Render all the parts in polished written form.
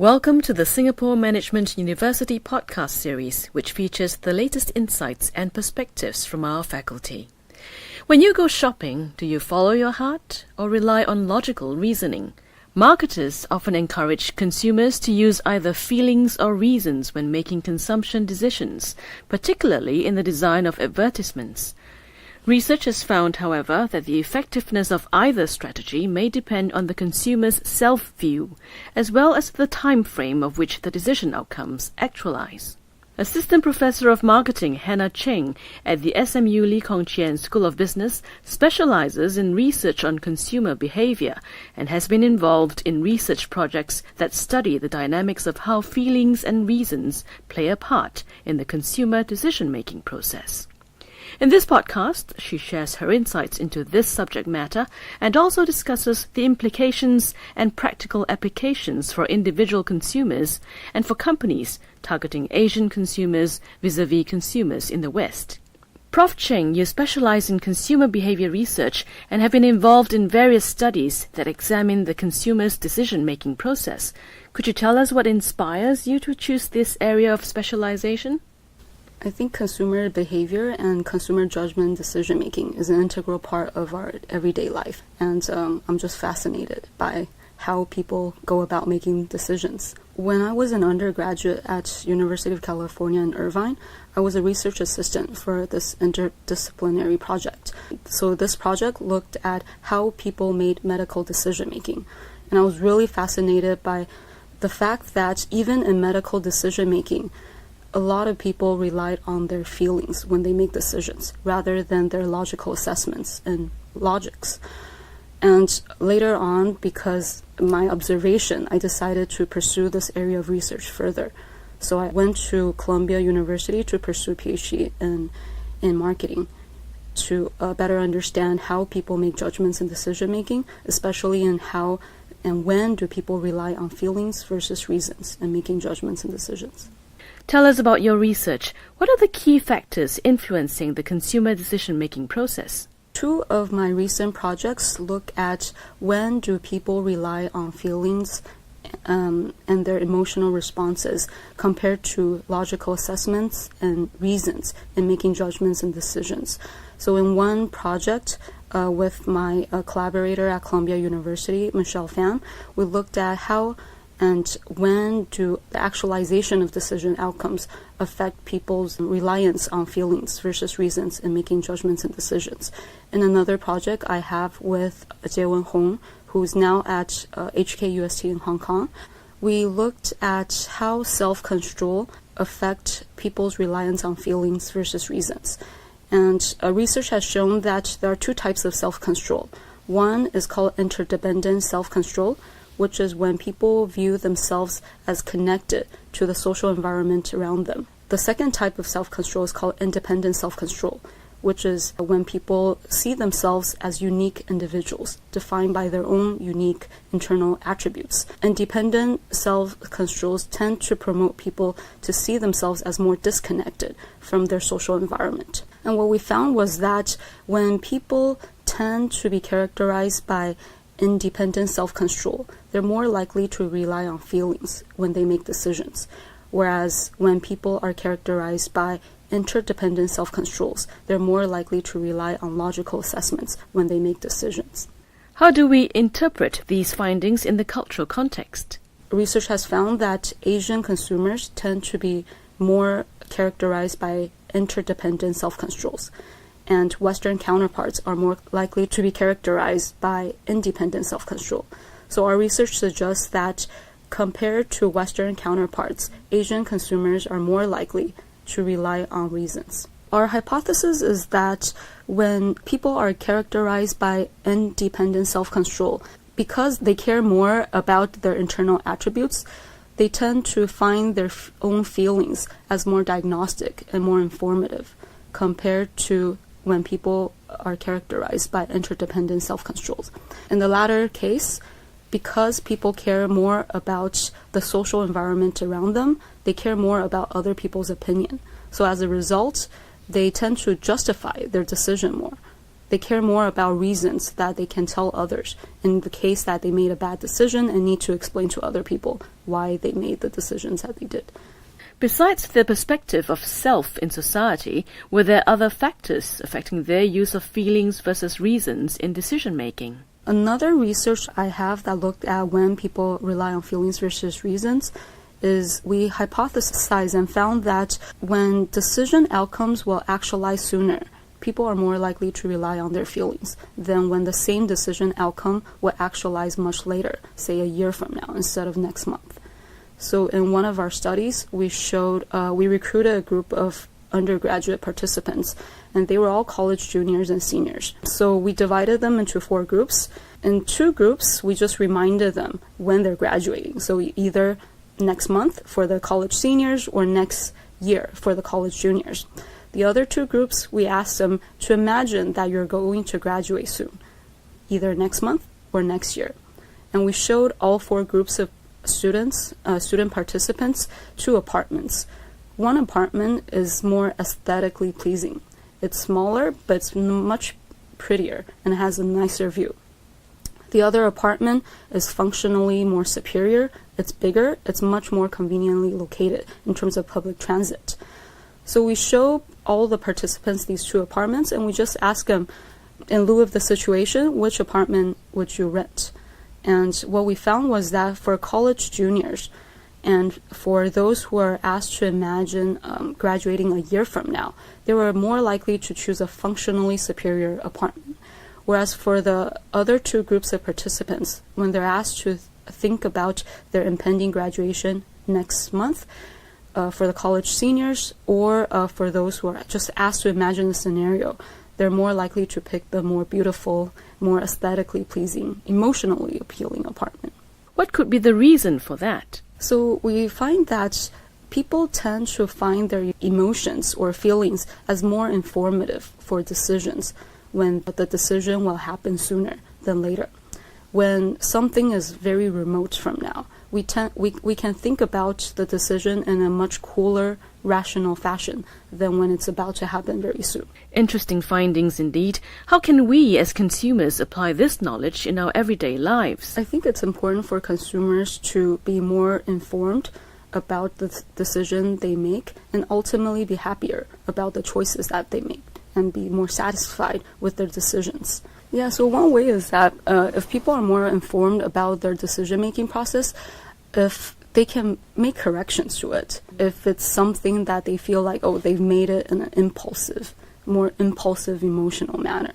Welcome to the Singapore Management University podcast series, which features the latest insights and perspectives from our faculty. When you go shopping, do you follow your heart or rely on logical reasoning? Marketers often encourage consumers to use either feelings or reasons when making consumption decisions, particularly in the design of advertisements. Research has found, however, that the effectiveness of either strategy may depend on the consumer's self-view, as well as the time frame of which the decision outcomes actualize. Assistant Professor of Marketing Hannah Cheng at the SMU Lee Kong Chian School of Business specializes in research on consumer behavior and has been involved in research projects that study the dynamics of how feelings and reasons play a part in the consumer decision-making process. In this podcast, she shares her insights into this subject matter and also discusses the implications and practical applications for individual consumers and for companies targeting Asian consumers vis-à-vis consumers in the West. Prof. Cheng, you specialize in consumer behavior research and have been involved in various studies that examine the consumer's decision-making process. Could you tell us what inspires you to choose this area of specialization? I think consumer behavior and consumer judgment decision-making is an integral part of our everyday life. And I'm just fascinated by how people go about making decisions. When I was an undergraduate at University of California in Irvine, I was a research assistant for this interdisciplinary project. So this project looked at how people made medical decision-making. And I was really fascinated by the fact that even in medical decision-making, a lot of people relied on their feelings when they make decisions rather than their logical assessments and logics. And later on, because my observation, I decided to pursue this area of research further. So I went to Columbia University to pursue a PhD in marketing to better understand how people make judgments in decision making, especially in how and when do people rely on feelings versus reasons in making judgments and decisions. Tell us about your research. What are the key factors influencing the consumer decision-making process? Two of my recent projects look at when do people rely on feelings and their emotional responses compared to logical assessments and reasons in making judgments and decisions. So in one project with my collaborator at Columbia University, Michelle Pham, we looked at how and when do the actualization of decision outcomes affect people's reliance on feelings versus reasons in making judgments and decisions. In another project I have with Jae-Won Hong, who's now at HKUST in Hong Kong, we looked at how self-control affect people's reliance on feelings versus reasons. And research has shown that there are two types of self-control. One is called interdependent self-control, which is when people view themselves as connected to the social environment around them. The second type of self-control is called independent self-control, which is when people see themselves as unique individuals, defined by their own unique internal attributes. Independent self-controls tend to promote people to see themselves as more disconnected from their social environment. And what we found was that when people tend to be characterized by independent self-control, they're more likely to rely on feelings when they make decisions. Whereas when people are characterized by interdependent self-controls, they're more likely to rely on logical assessments when they make decisions. How do we interpret these findings in the cultural context? Research has found that Asian consumers tend to be more characterized by interdependent self-controls, and Western counterparts are more likely to be characterized by independent self-control. So our research suggests that compared to Western counterparts, Asian consumers are more likely to rely on reasons. Our hypothesis is that when people are characterized by independent self-control, because they care more about their internal attributes, they tend to find their own feelings as more diagnostic and more informative compared to when people are characterized by interdependent self-controls. In the latter case, because people care more about the social environment around them, they care more about other people's opinion. So as a result, they tend to justify their decision more. They care more about reasons that they can tell others in the case that they made a bad decision and need to explain to other people why they made the decisions that they did. Besides the perspective of self in society, were there other factors affecting their use of feelings versus reasons in decision-making? Another research I have that looked at when people rely on feelings versus reasons is we hypothesized and found that when decision outcomes will actualize sooner, people are more likely to rely on their feelings than when the same decision outcome will actualize much later, say a year from now instead of next month. So in one of our studies, we recruited a group of undergraduate participants, and they were all college juniors and seniors. So we divided them into 4 groups. In 2 groups, we just reminded them when they're graduating. So either next month for the college seniors or next year for the college juniors. The other 2 groups, we asked them to imagine that you're going to graduate soon, either next month or next year. And we showed all 4 groups of student participants 2 apartments. One apartment is more aesthetically pleasing. It's smaller, but it's much prettier and has a nicer view. The other apartment is functionally more superior. It's bigger. It's much more conveniently located in terms of public transit. So we show all the participants these 2 apartments, and we just ask them, in lieu of the situation, which apartment would you rent? And what we found was that for college juniors and for those who are asked to imagine graduating a year from now, they were more likely to choose a functionally superior apartment. Whereas for the other 2 groups of participants, when they're asked to think about their impending graduation next month, for the college seniors or for those who are just asked to imagine the scenario, they're more likely to pick the more beautiful, more aesthetically pleasing, emotionally appealing apartment. What could be the reason for that? So we find that people tend to find their emotions or feelings as more informative for decisions when the decision will happen sooner than later. When something is very remote from now, we can think about the decision in a much cooler, rational fashion than when it's about to happen very soon. Interesting findings indeed. How can we as consumers apply this knowledge in our everyday lives? I think it's important for consumers to be more informed about the decision they make and ultimately be happier about the choices that they make and be more satisfied with their decisions. Yeah, so one way is that if people are more informed about their decision-making process, if they can make corrections to it, if it's something that they feel like, they've made it in an more impulsive emotional manner.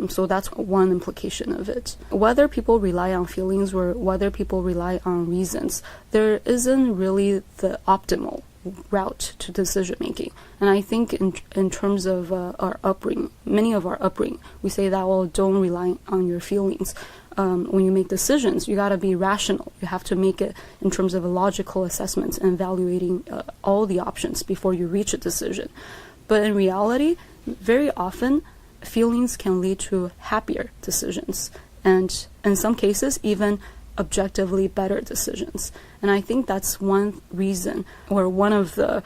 So that's one implication of it. Whether people rely on feelings or whether people rely on reasons, there isn't really the optimal route to decision making. And I think in terms of our upbringing, many of our upbringing, we say that, don't rely on your feelings. When you make decisions, you got to be rational. You have to make it in terms of a logical assessment and evaluating all the options before you reach a decision. But in reality, very often, feelings can lead to happier decisions, and in some cases, even objectively better decisions. And I think that's one reason, or one of the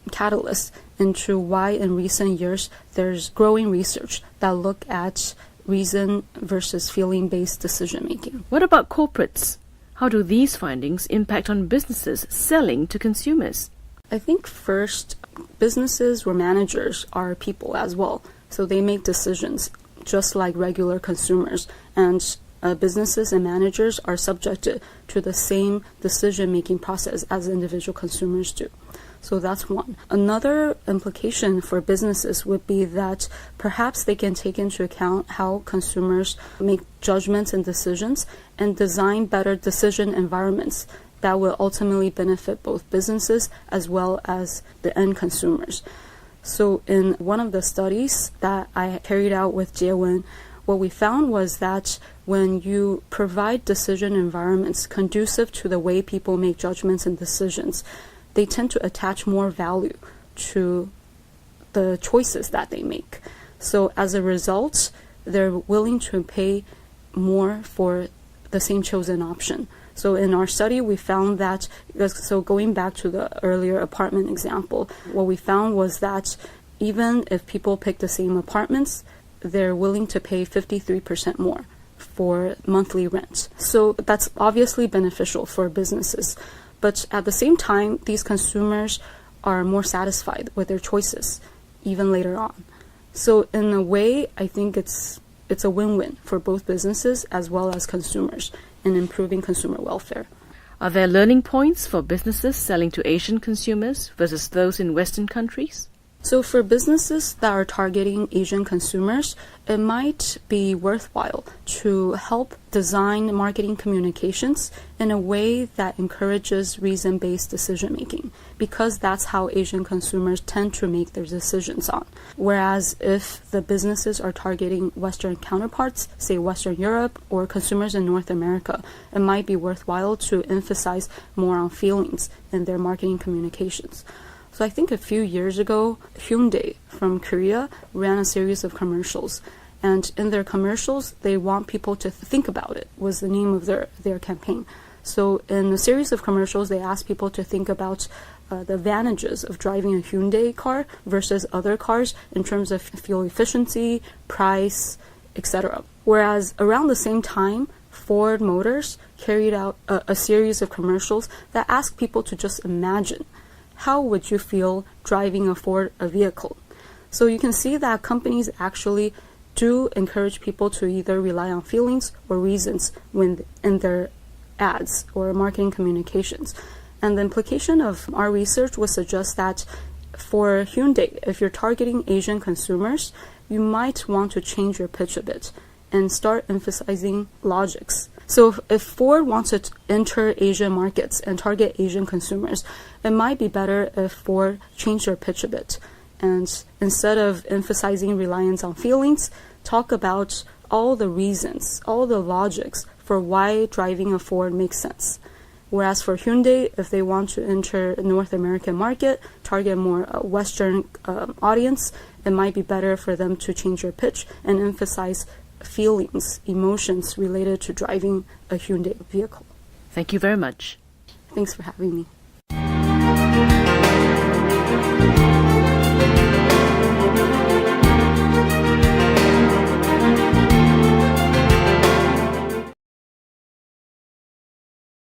catalysts into why in recent years there's growing research that look at reason versus feeling-based decision-making. What about corporates? How do these findings impact on businesses selling to consumers? I think first, businesses or managers are people as well. So they make decisions just like regular consumers. And businesses and managers are subjected to the same decision-making process as individual consumers do. So that's one. Another implication for businesses would be that perhaps they can take into account how consumers make judgments and decisions and design better decision environments that will ultimately benefit both businesses as well as the end consumers. So in one of the studies that I carried out with Jiewen, what we found was that when you provide decision environments conducive to the way people make judgments and decisions, they tend to attach more value to the choices that they make. So as a result, they're willing to pay more for the same chosen option. So in our study, we found that, so going back to the earlier apartment example, what we found was that even if people pick the same apartments, they're willing to pay 53% more for monthly rent. So that's obviously beneficial for businesses. But at the same time, these consumers are more satisfied with their choices, even later on. So in a way, I think it's a win-win for both businesses as well as consumers in improving consumer welfare. Are there learning points for businesses selling to Asian consumers versus those in Western countries? So for businesses that are targeting Asian consumers, it might be worthwhile to help design marketing communications in a way that encourages reason-based decision-making, because that's how Asian consumers tend to make their decisions on. Whereas if the businesses are targeting Western counterparts, say Western Europe or consumers in North America, it might be worthwhile to emphasize more on feelings in their marketing communications. So I think a few years ago, Hyundai from Korea ran a series of commercials. And in their commercials, they want people to think about it, was the name of their campaign. So in a series of commercials, they asked people to think about the advantages of driving a Hyundai car versus other cars in terms of fuel efficiency, price, etc. Whereas around the same time, Ford Motors carried out a series of commercials that asked people to just imagine, how would you feel driving a vehicle? So you can see that companies actually do encourage people to either rely on feelings or reasons when in their ads or marketing communications. And the implication of our research would suggest that for Hyundai, if you're targeting Asian consumers, you might want to change your pitch a bit and start emphasizing logics. So if Ford wants to enter Asian markets and target Asian consumers, it might be better if Ford changed their pitch a bit. And instead of emphasizing reliance on feelings, talk about all the reasons, all the logics for why driving a Ford makes sense. Whereas for Hyundai, if they want to enter the North American market, target more Western audience, it might be better for them to change their pitch and emphasize feelings, emotions related to driving a Hyundai vehicle. Thank you very much. Thanks for having me.